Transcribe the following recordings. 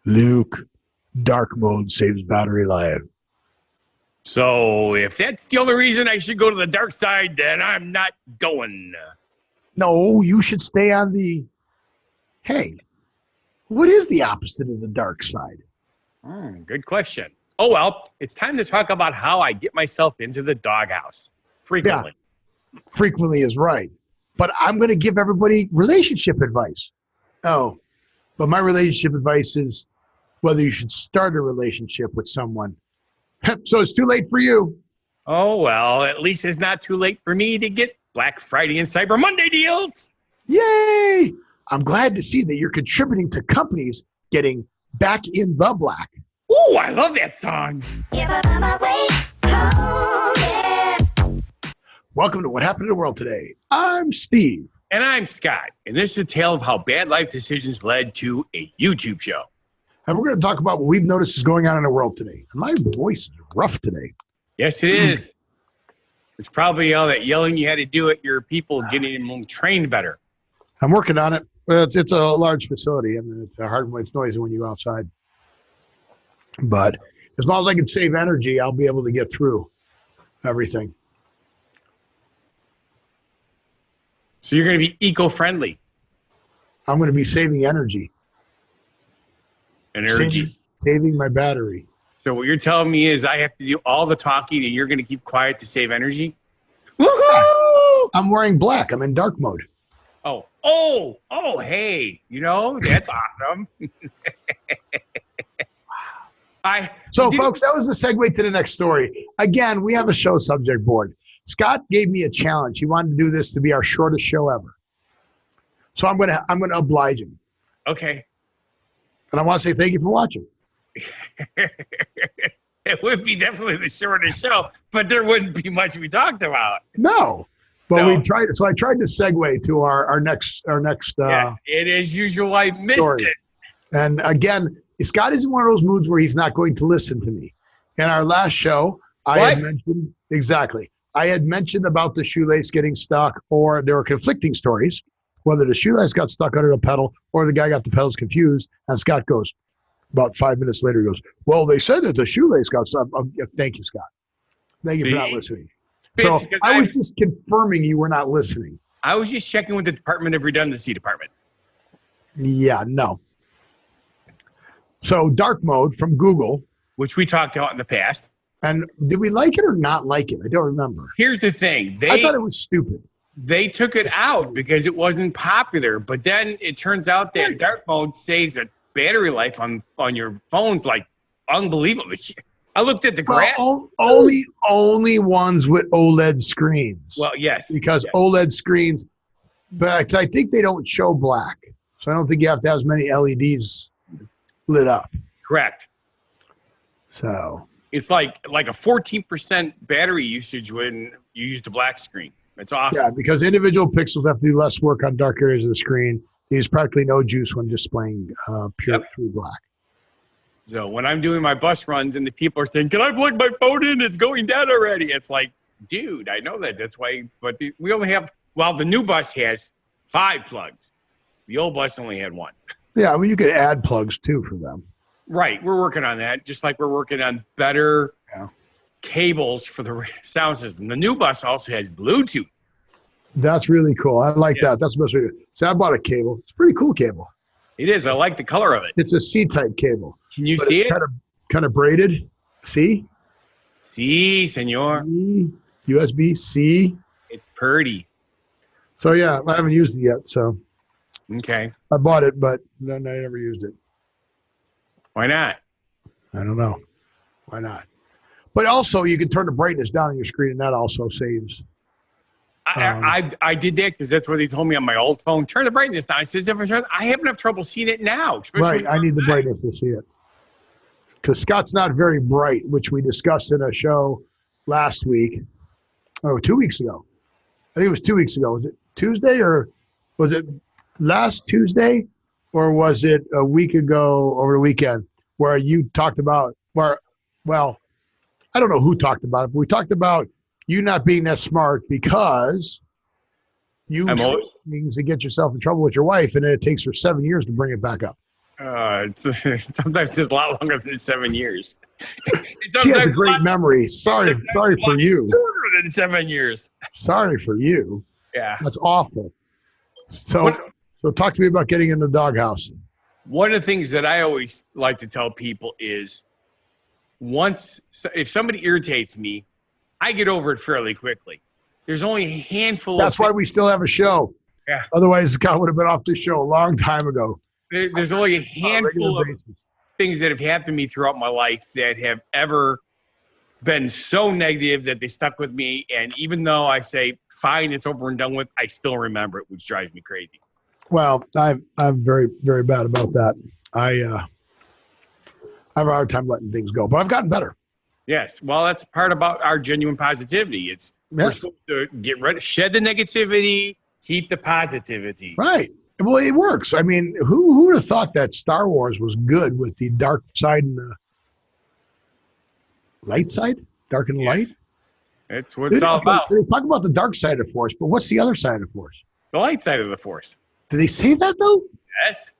Luke, dark mode saves battery life. So if that's the only reason I should go to the dark side, then I'm not going. No, you should stay on the... Hey, what is the opposite of the dark side? Good question. Oh, well, it's time to talk about how I get myself into the doghouse frequently. Yeah, frequently is right. But I'm going to give everybody relationship advice. Oh, but my relationship advice is whether you should start a relationship with someone. So it's too late for you. Oh, well, at least it's not too late for me to get Black Friday and Cyber Monday deals. Yay! I'm glad to see that you're contributing to companies getting back in the black. Ooh, I love that song. Welcome to What Happened in the World Today. I'm Steve. And I'm Scott. And this is a tale of how bad life decisions led to a YouTube show. And we're going to talk about what we've noticed is going on in the world today. My voice is rough today. Yes, it is. It's probably all that yelling you had to do at your people getting them trained better. I'm working on it. It's a large facility. I mean, it's hard when it's noisy when you go outside. But as long as I can save energy, I'll be able to get through everything. So you're going to be eco-friendly. I'm going to be saving energy. Saving my battery. So what you're telling me is I have to do all the talking and you're going to keep quiet to save energy? Woohoo! I'm wearing black. I'm in dark mode. Oh, hey, that's awesome. Folks, that was a segue to the next story. Again, we have a show subject board. Scott gave me a challenge. He wanted to do this to be our shortest show ever. So I'm gonna oblige him. Okay. And I want to say thank you for watching. It would be definitely the shortest show, but there wouldn't be much we talked about. No. But we tried. So I tried to segue to our next. Yes, it as usual. I missed it. And again, Scott is in one of those moods where he's not going to listen to me. In our last show, I had mentioned about the shoelace getting stuck, or there were conflicting stories, whether the shoelace got stuck under the pedal or the guy got the pedals confused. And Scott goes, about 5 minutes later, he goes, "Well, they said that the shoelace got stuck." Thank you, Scott. Thank you for not listening. So I was just confirming you were not listening. I was just checking with the Department of Redundancy department. Yeah, no. So dark mode from Google. Which we talked about in the past. And did we like it or not like it? I don't remember. Here's the thing. I thought it was stupid. They took it out because it wasn't popular. But then it turns out that dark mode saves a battery life on your phones like unbelievably. I looked at the graph. Only ones with OLED screens. Well, yes. Because OLED screens, but I think they don't show black. So I don't think you have to have as many LEDs lit up. Correct. So it's like a 14% battery usage when you use the black screen. It's awesome. Yeah, because individual pixels have to do less work on dark areas of the screen. They use practically no juice when displaying pure true black. So when I'm doing my bus runs and the people are saying, "Can I plug my phone in? It's going down already." It's like, dude, I know that. That's why. But we only have. Well, the new bus has 5 plugs. The old bus only had 1. Yeah, I mean you could add plugs too for them. Right, we're working on that. Just like we're working on better cables for the sound system. The new bus also has Bluetooth. That's really cool. I like that. That's the best way to do it. So I bought a cable. It's a pretty cool cable. It is. I like the color of it. It's a C-type cable. Can you see it? Kind of braided. See? See, senor. USB-C. It's pretty. So, yeah, I haven't used it yet. So, okay. I bought it, but then I never used it. Why not? I don't know. Why not? But also, you can turn the brightness down on your screen, and that also saves. I did that because that's what they told me on my old phone. Turn the brightness down. I says, I have enough trouble seeing it now. Right, I need the brightness to see it. Because Scott's not very bright, which we discussed in a show last week. Oh, 2 weeks ago. I think it was 2 weeks ago. Was it Tuesday or was it last Tuesday? Or was it a week ago over the weekend where you talked about I don't know who talked about it, but we talked about you not being that smart because You say things to get yourself in trouble with your wife, and then it takes her 7 years to bring it back up. Sometimes it's a lot longer than 7 years. She has a great memory. Sorry for you. Shorter than 7 years. Sorry for you. Yeah. That's awful. So talk to me about getting in the doghouse. One of the things that I always like to tell people is if somebody irritates me, I get over it fairly quickly. There's only a handful That's why we still have a show. Yeah. Otherwise, Scott would have been off the show a long time ago. There's only a handful of things that have happened to me throughout my life that have ever been so negative that they stuck with me. And even though I say, fine, it's over and done with, I still remember it, which drives me crazy. Well, I'm very, very bad about that. I have a hard time letting things go, but I've gotten better. Yes. Well, that's part about our genuine positivity. We're supposed to shed the negativity, keep the positivity. Right. Well, it works. I mean, who would have thought that Star Wars was good with the dark side and the light side? Dark and light? That's what it's all about. They talk about the dark side of the Force, but what's the other side of the Force? The light side of the Force. Do they say that, though? Yes.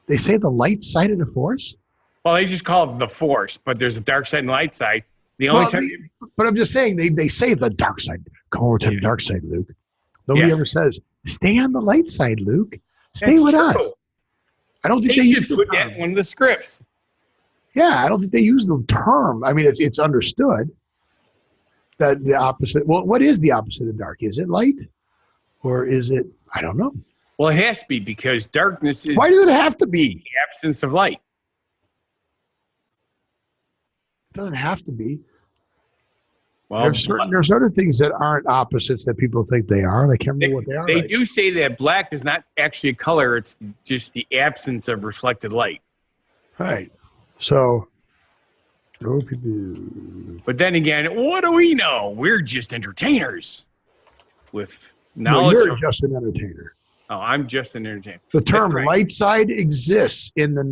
They say the light side of the Force? Well, they just call it the Force, but there's a dark side and light side. But I'm just saying, they say the dark side. Go over to the dark side, Luke. Nobody ever says, stay on the light side, Luke. Stay with us. I don't think they should put that in one of the scripts. Yeah, I don't think they use the term. I mean, it's understood that the opposite. Well, what is the opposite of dark? Is it light, or is it? I don't know. Well, it has to be because darkness is. Why does it have to be? The absence of light. It doesn't have to be. Well, there's other things that aren't opposites that people think they are. And I can't remember what they are. They do say that black is not actually a color. It's just the absence of reflected light. Right. So. But then again, what do we know? We're just entertainers with knowledge. No, you're just an entertainer. Oh, I'm just an entertainer. The term light side exists in the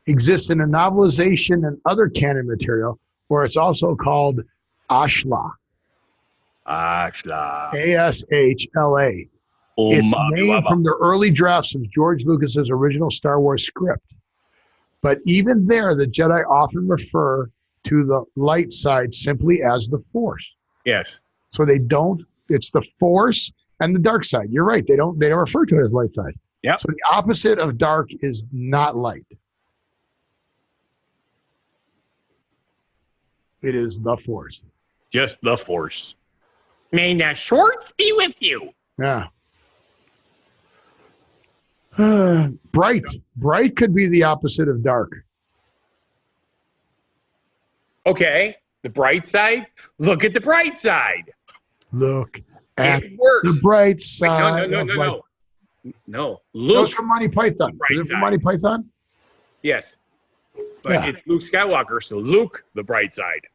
novelization and other canon material, where it's also called Ashla. Ashla. A-S-H-L-A. It's named from the early drafts of George Lucas's original Star Wars script. But even there, the Jedi often refer to the light side simply as the Force. Yes. So they don't. It's the Force and the dark side. You're right. They don't refer to it as light side. Yeah. So the opposite of dark is not light. It is the Force. Just the Force. May the Force be with you. Yeah. Bright. Bright could be the opposite of dark. Okay. The bright side. Look at the bright side. Look at works. the bright side. No. Look. Those from Monty Python. Is it from Monty Python? Yes. But it's Luke Skywalker, so Luke, the bright side.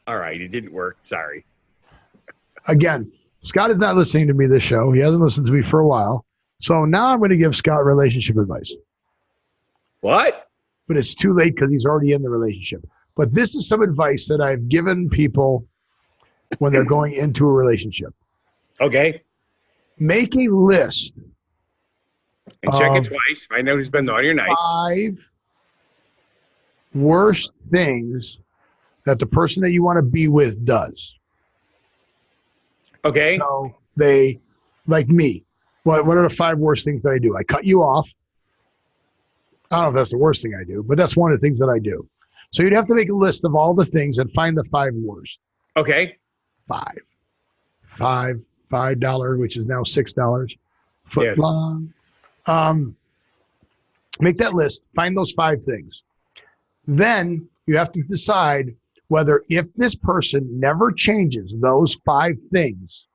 All right, it didn't work. Sorry. Again, Scott is not listening to me this show. He hasn't listened to me for a while. So now I'm going to give Scott relationship advice. What? But it's too late because he's already in the relationship. But this is some advice that I've given people when they're going into a relationship. Okay. Make a list. And check it twice. Find out who's been naughty or nice. 5 worst things that the person that you want to be with does. Okay. So they, like me. What are the 5 worst things that I do? I cut you off. I don't know if that's the worst thing I do, but that's one of the things that I do. So you'd have to make a list of all the things and find the 5 worst. Okay. 5, $5, which is now $6 foot long. Make that list. Find those 5 things. Then you have to decide whether if this person never changes those 5 things,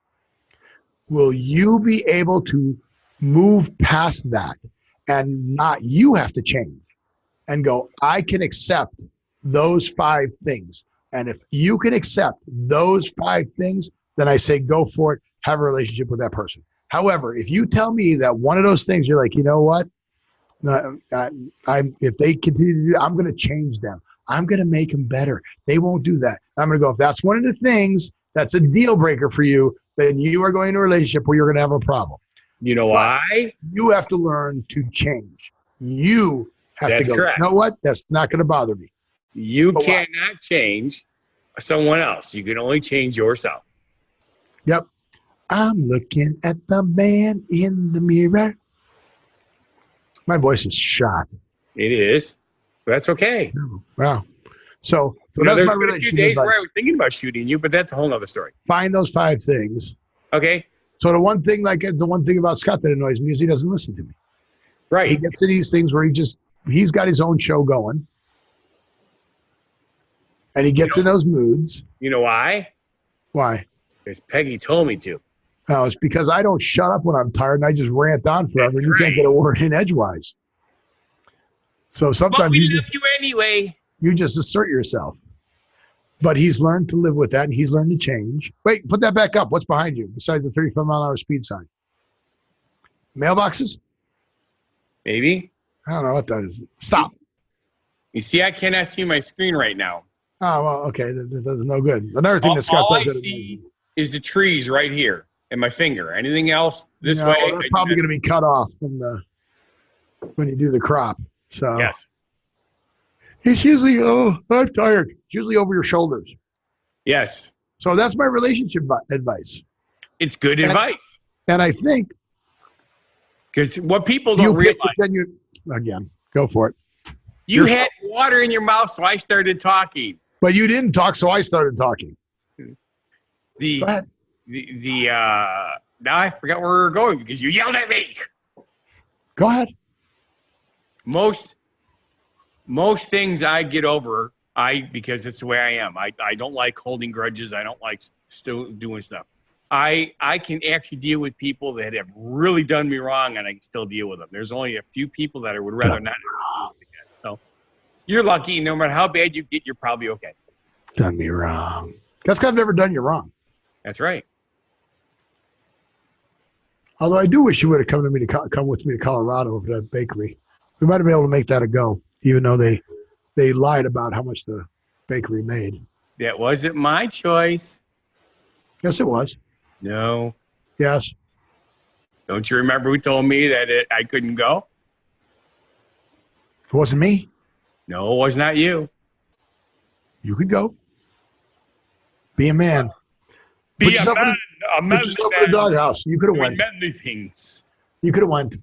will you be able to move past that and not you have to change and go, I can accept those 5 things. And if you can accept those 5 things, then I say go for it. Have a relationship with that person. However, if you tell me that one of those things, you're like, you know what? If they continue to do that, I'm going to change them. I'm going to make them better. They won't do that. I'm going to go, if that's one of the things that's a deal breaker for you, then you are going to a relationship where you're going to have a problem. You know why? You have to learn to change. You have to go, correct. You know what? That's not going to bother me. You cannot change someone else. You can only change yourself. Yep. I'm looking at the man in the mirror. My voice is shot. It is. That's okay. Wow. So Now, that's there's my been a few relationship days where I advice. was thinking about shooting you, but that's a whole other story. Find those 5 things. Okay. So the one thing about Scott that annoys me is he doesn't listen to me. Right. He gets to these things where he's got his own show going. And he gets in those moods. You know why? Why? Because Peggy told me to. No, it's because I don't shut up when I'm tired and I just rant on forever. That's and you can't get a word in edgewise. So sometimes you anyway. You just assert yourself. But he's learned to live with that, and he's learned to change. Wait, put that back up. What's behind you besides the 35-mile-an-hour speed sign? Mailboxes? Maybe. I don't know what that is. Stop. You see, I cannot see my screen right now. Oh, well, okay. That's no good. Another thing that Scott all I does. see is the trees right here and my finger. Anything else this way? That's probably going to be cut off when you do the crop. So yes. It's usually, I'm tired. It's usually over your shoulders. Yes. So that's my relationship advice. It's good advice. And I think. Because what people don't realize. Again, go for it. You had water in your mouth, so I started talking. But you didn't talk, so I started talking. Now I forgot where we were going because you yelled at me. Go ahead. Most things I get over, because it's the way I am. I don't like holding grudges. I don't like still doing stuff. I can actually deal with people that have really done me wrong, and I can still deal with them. There's only a few people that I would rather not deal with again. So you're lucky. No matter how bad you get, you're probably okay. Done me wrong. That's because I've never done you wrong. That's right. Although I do wish you would have come with me to Colorado over that bakery. We might have been able to make that a go, even though they lied about how much the bakery made. That wasn't my choice. Yes, it was. No. Yes. Don't you remember who told me that I couldn't go? It wasn't me. No, it was not you. You could go. Be a man. Be a man. Put yourself in the doghouse. You could have went. Many things. You could have went.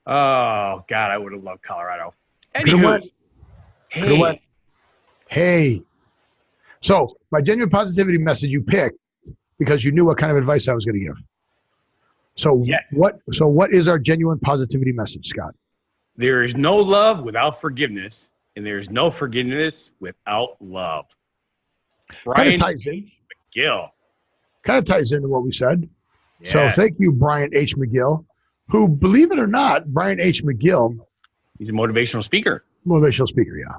Oh, God, I would have loved Colorado. Anywho. Hey. So, my genuine positivity message you picked because you knew what kind of advice I was going to give. So, yes. What is our genuine positivity message, Scott? There is no love without forgiveness, and there is no forgiveness without love. Bryant McGill. Kind of ties into what we said. Yes. So thank you, Bryant H. McGill, who, believe it or not, Bryant H. McGill. He's a motivational speaker. Motivational speaker, yeah.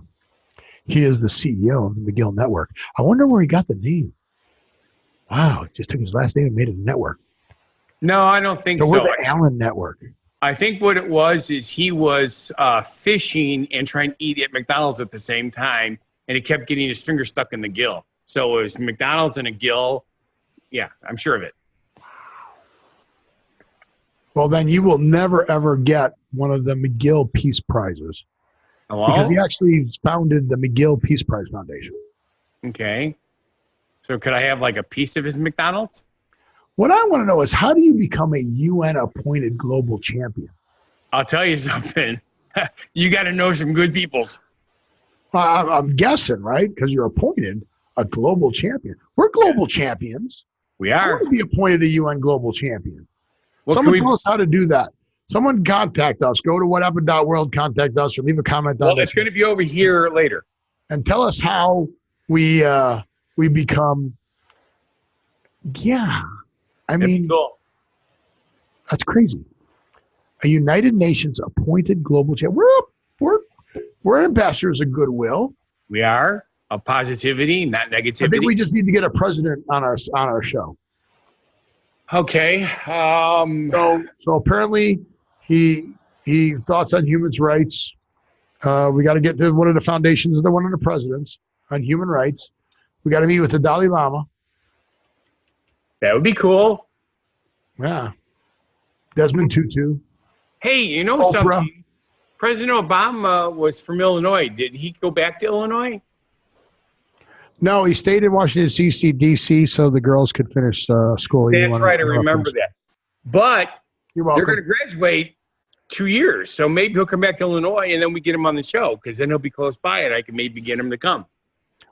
He is the CEO of the McGill Network. I wonder where he got the name. Wow, just took his last name and made it a network. No, I don't think so. We're the Allen Network. I think what it was is he was fishing and trying to eat at McDonald's at the same time, and he kept getting his finger stuck in the gill. So it was McDonald's and a gill. Yeah, I'm sure of it. Well, then you will never, ever get one of the McGill Peace Prizes. Hello? Because he actually founded the McGill Peace Prize Foundation. Okay. So could I have like a piece of his McDonald's? What I want to know is how do you become a UN-appointed global champion? I'll tell you something. You got to know some good peoples. I'm guessing, right? Because you're appointed a global champion. We're global champions. We are. I want to be appointed a UN global champion. What Someone tell us how to do that. Someone contact us. Go to whatever.world, contact us, or leave a comment down there. Well, it's going to be over here later. And tell us how we become. Yeah, I mean, cool. That's crazy. A United Nations appointed global champion. We're ambassadors of goodwill. We are of positivity, not negativity. I think we just need to get a president on our show. Okay. So apparently he thoughts on human rights. We got to get to one of the foundations, one of the presidents on human rights. We got to meet with the Dalai Lama. That would be cool. Yeah. Desmond Tutu. Hey, you know Oprah. something? President Obama was from Illinois. Did he go back to Illinois? No, he stayed in Washington, D.C., so the girls could finish school. That's right. I remember that. But You're they're welcome. going to graduate 2 years. So maybe he'll come back to Illinois, and then we get him on the show because then he'll be close by, and I can maybe get him to come.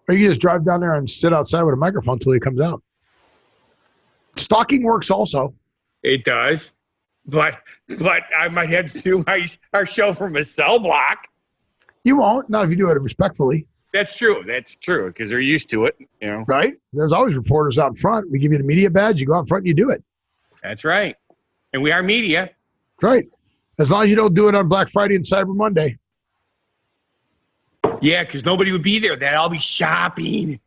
Or you just drive down there and sit outside with a microphone until he comes out. Stalking works also. It does. But I might have to do our show from a cell block. You won't, not if you do it respectfully. That's true. That's true because they're used to it, you know. Right? There's always reporters out front. We give you the media badge. You go out front and you do it. That's right. And we are media. Right. As long as you don't do it on Black Friday and Cyber Monday. Yeah, because nobody would be there. They'd all be shopping.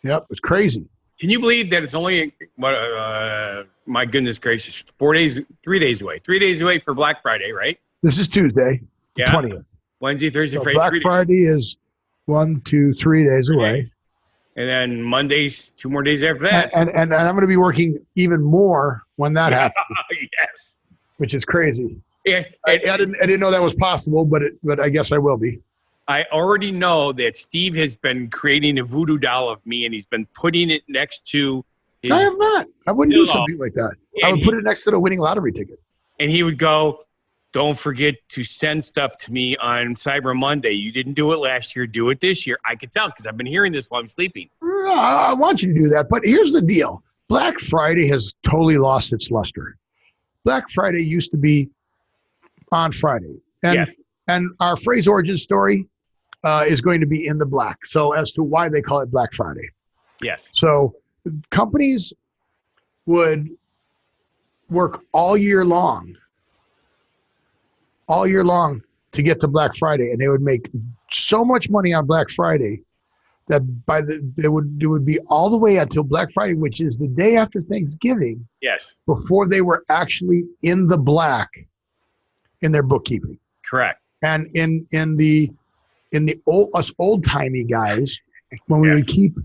Yep, it's crazy. Can you believe that it's only, my goodness gracious, 3 days away. 3 days away for Black Friday, right? This is Tuesday, the Yeah. 20th. Wednesday, Thursday, So Friday. Black Friday is 1, 2, 3 days away. And then Monday's 2 more days after that. And I'm going to be working even more when that happens, Yes. which is crazy. Yeah, I didn't know that was possible, but I guess I will be. I already know that Steve has been creating a voodoo doll of me, and he's been putting it next to his. I have not. I wouldn't do pillow. something like that. Yeah, I would put it next to the winning lottery ticket. And he would go, "Don't forget to send stuff to me on Cyber Monday. You didn't do it last year. Do it this year." I could tell because I've been hearing this while I'm sleeping. I want you to do that. But here's the deal. Black Friday has totally lost its luster. Black Friday used to be on Friday. And our phrase origin story is going to be in the black. So as to why they call it Black Friday. Yes. So companies would work all year long to get to Black Friday, and they would make so much money on Black Friday that it would be all the way until Black Friday, which is the day after Thanksgiving. Yes. Before they were actually in the black in their bookkeeping. Correct. And in the old timey guys, when we would keep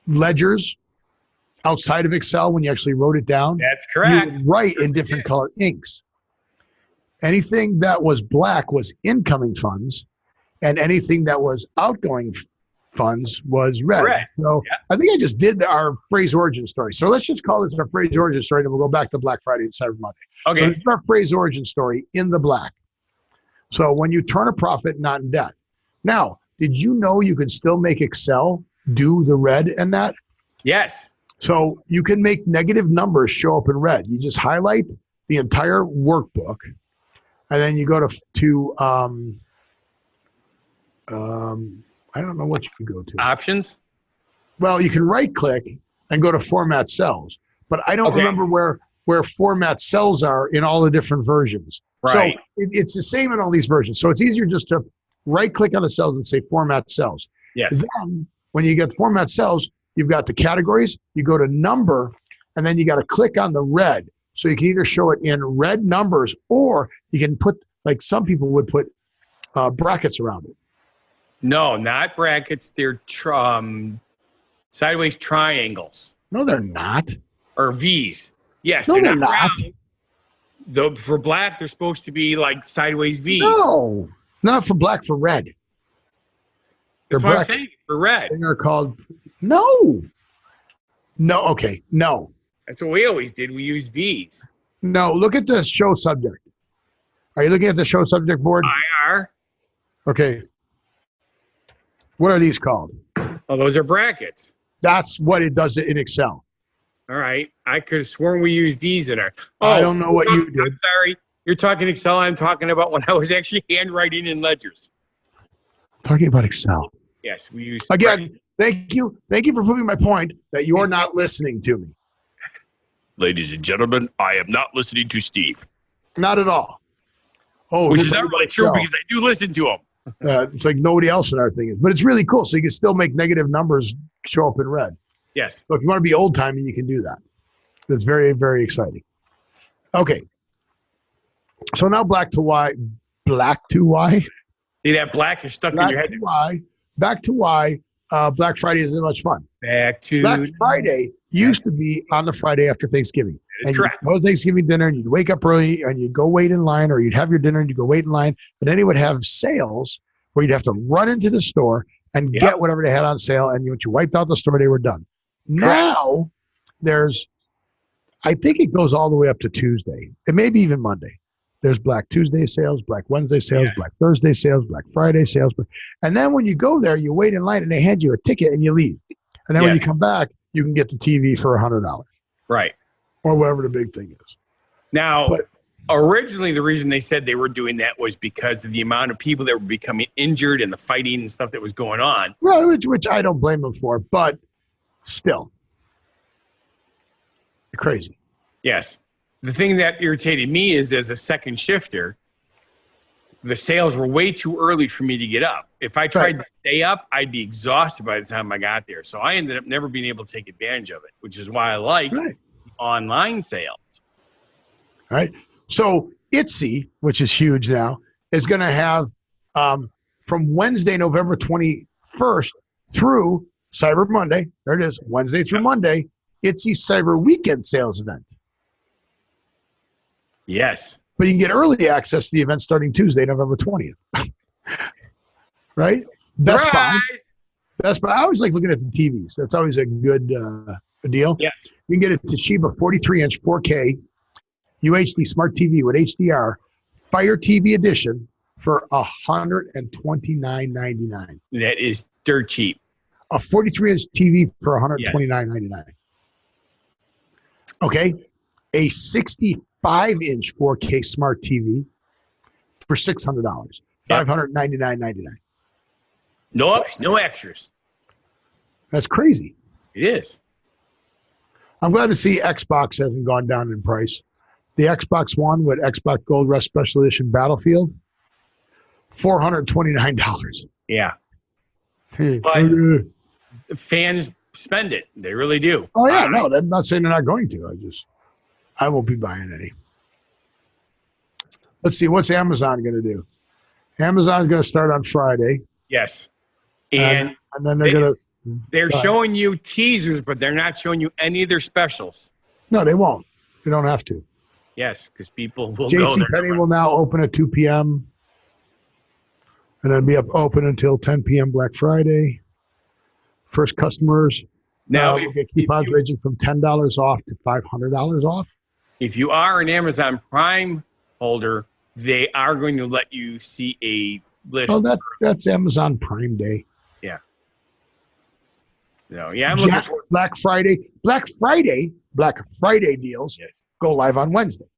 ledgers outside of Excel, when you actually wrote it down, That's you correct. would write in different color inks. Anything that was black was incoming funds, and anything that was outgoing funds was red. Correct. So Yeah. I think I just did our phrase origin story. So let's just call this our phrase origin story, and we'll go back to Black Friday and Cyber Monday. So Okay. this is our phrase origin story in the black. So when you turn a profit, not in debt. Now, did you know you can still make Excel do the red and that? Yes. So you can make negative numbers show up in red. You just highlight the entire workbook, and then you go to I don't know what you can go to. Options. Well, you can right click and go to format cells, but I don't Okay. remember where format cells are in all the different versions. Right. So it's the same in all these versions. So it's easier just to right click on the cells and say format cells. Yes. Then when you get format cells, you've got the categories, you go to number, and then you got to click on the red. So you can either show it in red numbers, or you can put, like some people would put brackets around it. No, not brackets. They're sideways triangles No, they're not. or V's. Yes. No, they're not. round. For black, they're supposed to be like sideways V's. No, not for black, for red. That's They're what I'm brackets. saying. For red. They are called, no. Okay, no. That's what we always did. We used V's. No, look at the show subject. Are you looking at the show subject board? IR. Okay. What are these called? Oh, those are brackets. That's what it does in Excel. All right. I could have sworn we used V's in our. I don't know what you did. I'm sorry. You're talking Excel. I'm talking about when I was actually handwriting in ledgers. Talking about Excel. Yes, we used. Again, thank you. Thank you for proving my point that you're not listening to me. Ladies and gentlemen, I am not listening to Steve. Not at all. Oh, Which this is not really true Excel. because I do listen to him. It's like nobody else in our thing is. But it's really cool. So you can still make negative numbers show up in red. Yes. So if you want to be old timey, you can do that. That's very, very exciting. Okay. So now black to Y. Black to Y? See that black is stuck in Back your head. to Y. Back to Y. Black Friday isn't much fun. Black Friday used to be on the Friday after Thanksgiving. That is correct. You'd go to Thanksgiving dinner and you'd wake up early and you'd go wait in line, or you'd have your dinner and you'd go wait in line. But then they would have sales where you'd have to run into the store and get whatever they had on sale. And once you wiped out the store, they were done. Now I think it goes all the way up to Tuesday. It may be even Monday. There's Black Tuesday sales, Black Wednesday sales, Black Thursday sales, Black Friday sales. And then when you go there, you wait in line and they hand you a ticket and you leave. And then when you come back, you can get the TV for $100. Right. Or whatever the big thing is. Now, originally the reason they said they were doing that was because of the amount of people that were becoming injured and the fighting and stuff that was going on. Well, which I don't blame them for, but still. Crazy. Yes. The thing that irritated me is, as a second shifter, the sales were way too early for me to get up. If I tried to stay up, I'd be exhausted by the time I got there. So I ended up never being able to take advantage of it, which is why I like online sales. All right. So Etsy, which is huge now, is going to have from Wednesday, November 21st through Cyber Monday. There it is. Wednesday through Monday, Etsy Cyber Weekend Sales Event. Yes. But you can get early access to the event starting Tuesday, November 20th. Right? Best Buy. I always like looking at the TVs. That's always a good deal. Yes. You can get a Toshiba 43-inch 4K UHD Smart TV with HDR Fire TV Edition for $129.99. That is dirt cheap. A 43-inch TV for $129.99. Okay. A 65-inch 4K Smart TV for $600. $599.99. No ups, no extras. That's crazy. It is. I'm glad to see Xbox hasn't gone down in price. The Xbox One with Xbox Gold Rush Special Edition Battlefield, $429. Yeah. But fans spend it. They really do. Oh, yeah. No, I'm not saying they're not going to. I won't be buying any. Let's see. What's Amazon going to do? Amazon's going to start on Friday. Yes. And then they're showing you teasers, but they're not showing you any of their specials. No, they won't. They don't have to. Yes, because people will go there. JCPenney will now open at 2 p.m. and then be open until 10 p.m. Black Friday. First customers now will get coupons ranging from $10 off to $500 off. If you are an Amazon Prime holder, they are going to let you see a list. Oh, that's Amazon Prime Day. Yeah. No, yeah, I'm looking for Black Friday deals go live on Wednesday.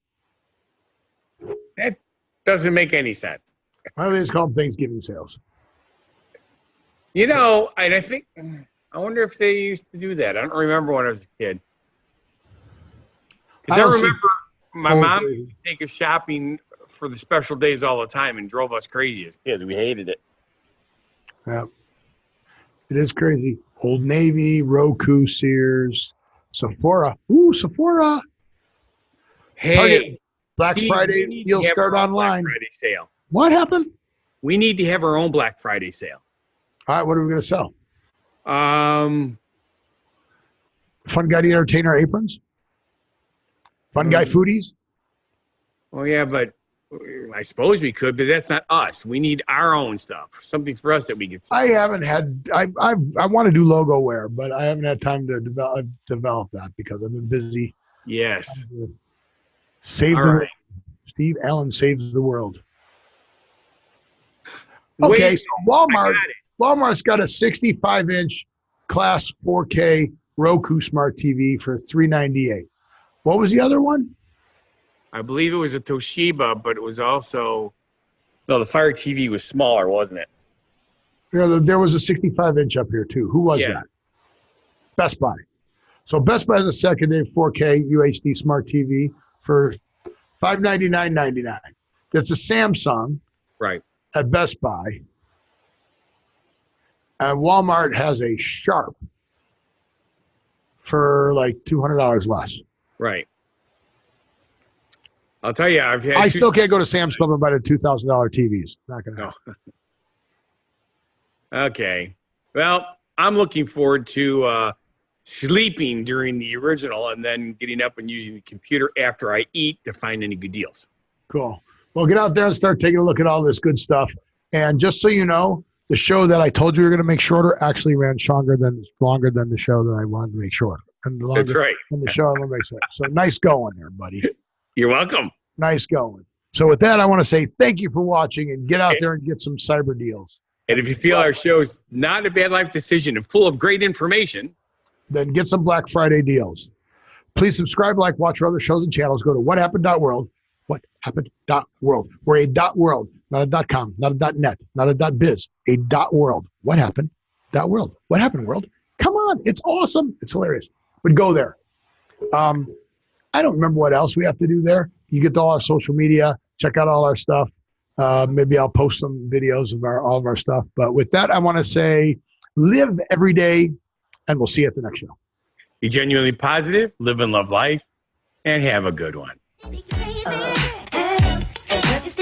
That doesn't make any sense. Why do they just call them Thanksgiving sales? You know, and I wonder if they used to do that. I don't remember when I was a kid. Because I remember my mom used to take us shopping for the special days all the time and drove us crazy as kids. We hated it. Yeah. It is crazy. Old Navy, Roku, Sears, Sephora. Ooh, Sephora. Hey, Target. Black Friday deals start online. Black Friday sale. What happened? We need to have our own Black Friday sale. All right, what are we going to sell? Fun Guy the Entertainer aprons? Fun Guy foodies? Well, yeah, but I suppose we could, but that's not us. We need our own stuff, something for us that we could sell. I haven't had. I want to do logo wear, but I haven't had time to develop that because I've been busy. Yes. Steve Allen saves the world. Okay, so Walmart's got a 65-inch Class 4K Roku Smart TV for $398. What was the other one? I believe it was a Toshiba, but it was also the Fire TV was smaller, wasn't it? Yeah, there was a 65-inch up here too. Who was that? Best Buy. So Best Buy has a secondary 4K UHD Smart TV for $599.99. That's a Samsung. Right. At Best Buy. And Walmart has a Sharp for like $200 less. Right. I'll tell you, I still can't go to Sam's Club and buy the $2,000 TVs. Not going to happen. Okay. Well, I'm looking forward to sleeping during the original and then getting up and using the computer after I eat to find any good deals. Cool. Well, get out there and start taking a look at all this good stuff. And just so you know, the show that I told you we were going to make shorter actually ran longer than the show that I wanted to make shorter. And longer That's right. than the show I want to make shorter. So nice going there, buddy. You're welcome. Nice going. So with that, I want to say thank you for watching and get out there and get some cyber deals. And if you feel our show's not a bad life decision and full of great information, then get some Black Friday deals. Please subscribe, like, watch our other shows and channels. Go to whathappened.world. Whathappened.world. We're a .world, not a .com, not a .net, not a .biz, a .world. What happened? .world. What happened, world? Come on. It's awesome. It's hilarious. But go there. I don't remember what else we have to do there. You get to all our social media. Check out all our stuff. Maybe I'll post some videos of all of our stuff. But with that, I want to say live every day, and we'll see you at the next show. Be genuinely positive, live and love life, and have a good one. Just